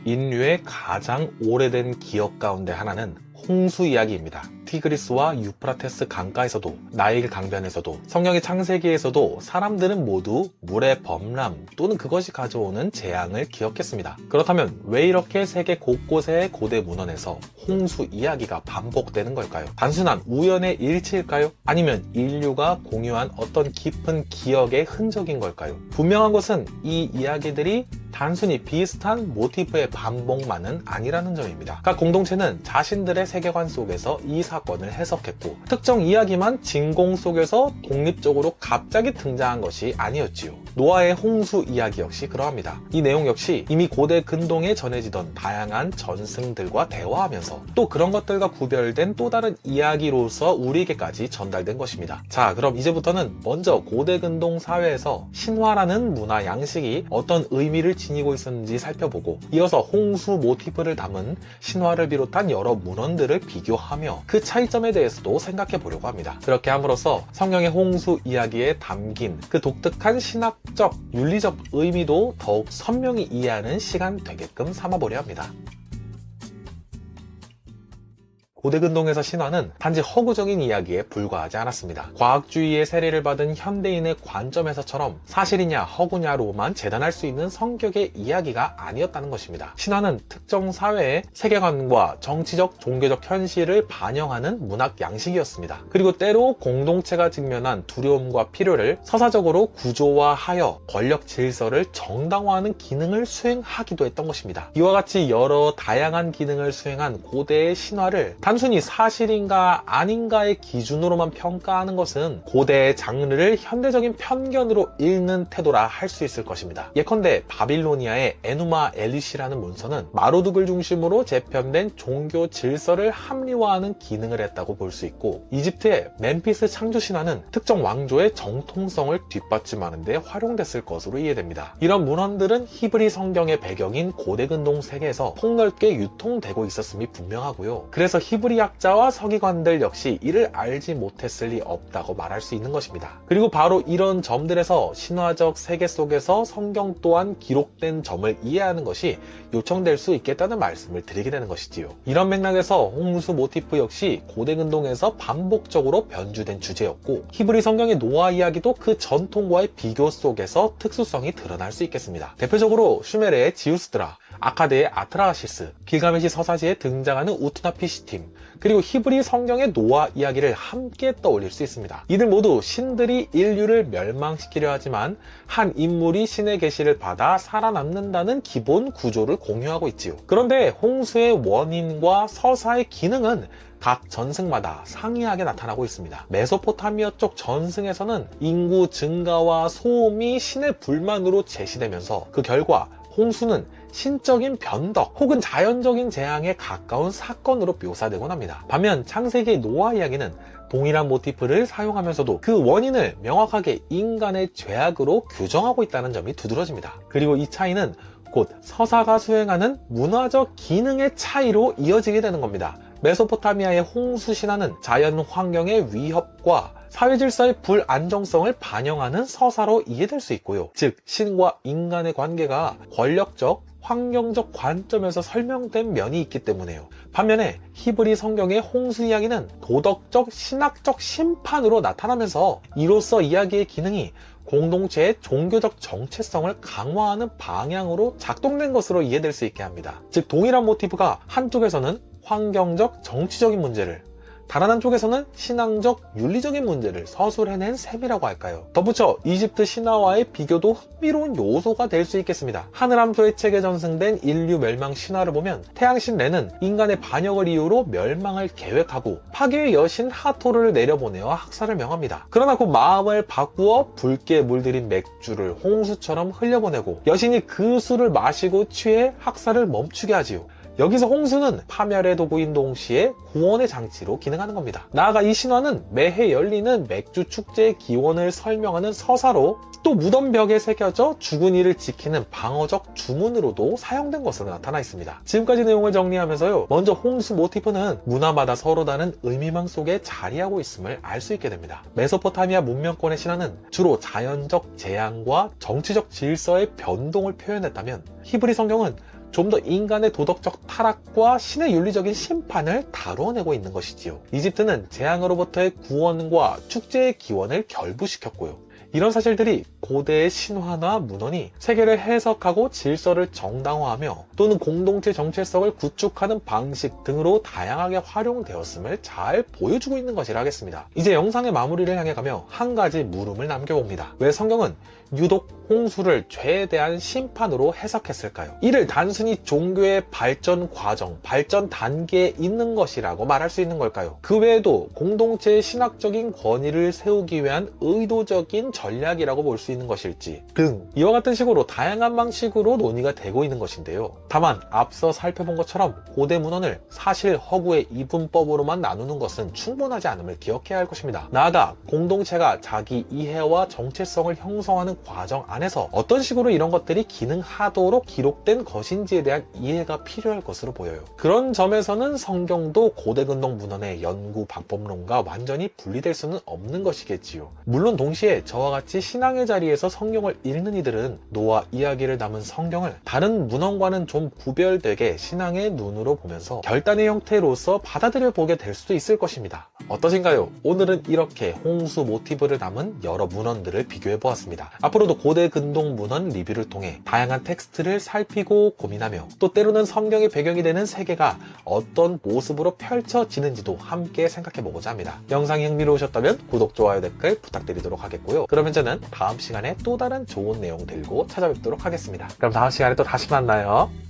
인류의 가장 오래된 기억 가운데 하나는 홍수 이야기입니다. 티그리스와 유프라테스 강가에서도, 나일 강변에서도, 성경의 창세기에서도 사람들은 모두 물의 범람 또는 그것이 가져오는 재앙을 기억했습니다. 그렇다면 왜 이렇게 세계 곳곳의 고대 문헌에서 홍수 이야기가 반복되는 걸까요? 단순한 우연의 일치일까요? 아니면 인류가 공유한 어떤 깊은 기억의 흔적인 걸까요? 분명한 것은 이 이야기들이 단순히 비슷한 모티프의 반복만은 아니라는 점입니다. 각 공동체는 자신들의 세계관 속에서 이 사건을 해석했고, 특정 이야기만 진공 속에서 독립적으로 갑자기 등장한 것이 아니었지요. 노아의 홍수 이야기 역시 그러합니다. 이 내용 역시 이미 고대 근동에 전해지던 다양한 전승들과 대화하면서 또 그런 것들과 구별된 또 다른 이야기로서 우리에게까지 전달된 것입니다. 자, 그럼 이제부터는 먼저 고대 근동 사회에서 신화라는 문화 양식이 어떤 의미를 지니고 있었는지 살펴보고, 이어서 홍수 모티프를 담은 신화를 비롯한 여러 문헌들을 비교하며 그 차이점에 대해서도 생각해 보려고 합니다. 그렇게 함으로써 성경의 홍수 이야기에 담긴 그 독특한 신학적, 윤리적 의미도 더욱 선명히 이해하는 시간 되게끔 삼아보려 합니다. 고대 근동에서 신화는 단지 허구적인 이야기에 불과하지 않았습니다. 과학주의의 세례를 받은 현대인의 관점에서처럼 사실이냐 허구냐로만 재단할 수 있는 성격의 이야기가 아니었다는 것입니다. 신화는 특정 사회의 세계관과 정치적, 종교적 현실을 반영하는 문학 양식이었습니다. 그리고 때로 공동체가 직면한 두려움과 필요를 서사적으로 구조화하여 권력 질서를 정당화하는 기능을 수행하기도 했던 것입니다. 이와 같이 여러 다양한 기능을 수행한 고대의 신화를 단순히 사실인가 아닌가의 기준으로만 평가하는 것은 고대의 장르를 현대적인 편견으로 읽는 태도라 할 수 있을 것입니다. 예컨대 바빌로니아의 에누마 엘리시라는 문서는 마루둑을 중심으로 재편된 종교 질서를 합리화하는 기능을 했다고 볼 수 있고, 이집트의 멤피스 창조 신화는 특정 왕조의 정통성을 뒷받침하는 데 활용됐을 것으로 이해됩니다. 이런 문헌들은 히브리 성경의 배경인 고대 근동 세계에서 폭넓게 유통되고 있었음이 분명하고요. 그래서 히브리학자와 서기관들 역시 이를 알지 못했을 리 없다고 말할 수 있는 것입니다. 그리고 바로 이런 점들에서 신화적 세계 속에서 성경 또한 기록된 점을 이해하는 것이 요청될 수 있겠다는 말씀을 드리게 되는 것이지요. 이런 맥락에서 홍수 모티프 역시 고대 근동에서 반복적으로 변주된 주제였고, 히브리 성경의 노아 이야기도 그 전통과의 비교 속에서 특수성이 드러날 수 있겠습니다. 대표적으로 슈메르의 지우스드라, 아카드의 아트라시스, 길가메시 서사시에 등장하는 우투나피시팀, 그리고 히브리 성경의 노아 이야기를 함께 떠올릴 수 있습니다. 이들 모두 신들이 인류를 멸망시키려 하지만 한 인물이 신의 계시를 받아 살아남는다는 기본 구조를 공유하고 있지요. 그런데 홍수의 원인과 서사의 기능은 각 전승마다 상이하게 나타나고 있습니다. 메소포타미아 쪽 전승에서는 인구 증가와 소음이 신의 불만으로 제시되면서 그 결과 홍수는 신적인 변덕 혹은 자연적인 재앙에 가까운 사건으로 묘사되곤 합니다. 반면 창세기의 노아 이야기는 동일한 모티프를 사용하면서도 그 원인을 명확하게 인간의 죄악으로 규정하고 있다는 점이 두드러집니다. 그리고 이 차이는 곧 서사가 수행하는 문화적 기능의 차이로 이어지게 되는 겁니다. 메소포타미아의 홍수 신화는 자연 환경의 위협과 사회 질서의 불안정성을 반영하는 서사로 이해될 수 있고요. 즉, 신과 인간의 관계가 권력적, 환경적 관점에서 설명된 면이 있기 때문에요. 반면에 히브리 성경의 홍수 이야기는 도덕적, 신학적 심판으로 나타나면서 이로써 이야기의 기능이 공동체의 종교적 정체성을 강화하는 방향으로 작동된 것으로 이해될 수 있게 합니다. 즉, 동일한 모티브가 한쪽에서는 환경적, 정치적인 문제를, 다른 한쪽에서는 신앙적, 윤리적인 문제를 서술해낸 셈이라고 할까요? 덧붙여 이집트 신화와의 비교도 흥미로운 요소가 될 수 있겠습니다. 하늘함소의 책에 전승된 인류 멸망 신화를 보면 태양신 레는 인간의 반역을 이유로 멸망을 계획하고 파괴의 여신 하토르를 내려보내어 학살을 명합니다. 그러나 그 마음을 바꾸어 붉게 물들인 맥주를 홍수처럼 흘려보내고 여신이 그 술을 마시고 취해 학살을 멈추게 하지요. 여기서 홍수는 파멸의 도구인 동시에 구원의 장치로 기능하는 겁니다. 나아가 이 신화는 매해 열리는 맥주 축제의 기원을 설명하는 서사로, 또 무덤벽에 새겨져 죽은 이를 지키는 방어적 주문으로도 사용된 것으로 나타나 있습니다. 지금까지 내용을 정리하면서요, 먼저 홍수 모티프는 문화마다 서로 다른 의미망 속에 자리하고 있음을 알 수 있게 됩니다. 메소포타미아 문명권의 신화는 주로 자연적 재앙과 정치적 질서의 변동을 표현했다면, 히브리 성경은 좀 더 인간의 도덕적 타락과 신의 윤리적인 심판을 다뤄내고 있는 것이지요. 이집트는 재앙으로부터의 구원과 축제의 기원을 결부시켰고요. 이런 사실들이 고대의 신화나 문헌이 세계를 해석하고 질서를 정당화하며 또는 공동체 정체성을 구축하는 방식 등으로 다양하게 활용되었음을 잘 보여주고 있는 것이라 하겠습니다. 이제 영상의 마무리를 향해 가며 한 가지 물음을 남겨봅니다. 왜 성경은 유독 홍수를 죄에 대한 심판으로 해석했을까요? 이를 단순히 종교의 발전 과정, 발전 단계에 있는 것이라고 말할 수 있는 걸까요? 그 외에도 공동체의 신학적인 권위를 세우기 위한 의도적인 전략이라고 볼 수 있는 것일지 등 이와 같은 식으로 다양한 방식으로 논의가 되고 있는 것인데요. 다만 앞서 살펴본 것처럼 고대 문헌을 사실 허구의 이분법으로만 나누는 것은 충분하지 않음을 기억해야 할 것입니다. 나아가 공동체가 자기 이해와 정체성을 형성하는 과정 안에서 어떤 식으로 이런 것들이 기능하도록 기록된 것인지에 대한 이해가 필요할 것으로 보여요. 그런 점에서는 성경도 고대 근동 문헌의 연구 방법론과 완전히 분리될 수는 없는 것이겠지요. 물론 동시에 저와 같이 신앙의 자리에서 성경을 읽는 이들은 노아 이야기를 담은 성경을 다른 문헌과는 좀 구별되게 신앙의 눈으로 보면서 결단의 형태로서 받아들여 보게 될 수도 있을 것입니다. 어떠신가요? 오늘은 이렇게 홍수 모티브를 담은 여러 문헌들을 비교해 보았습니다. 앞으로도 고대 근동 문헌 리뷰를 통해 다양한 텍스트를 살피고 고민하며 또 때로는 성경의 배경이 되는 세계가 어떤 모습으로 펼쳐지는지도 함께 생각해 보고자 합니다. 영상이 흥미로우셨다면 구독, 좋아요, 댓글 부탁드리도록 하겠고요. 그러면 저는 다음 시간에 또 다른 좋은 내용 들고 찾아뵙도록 하겠습니다. 그럼 다음 시간에 또 다시 만나요.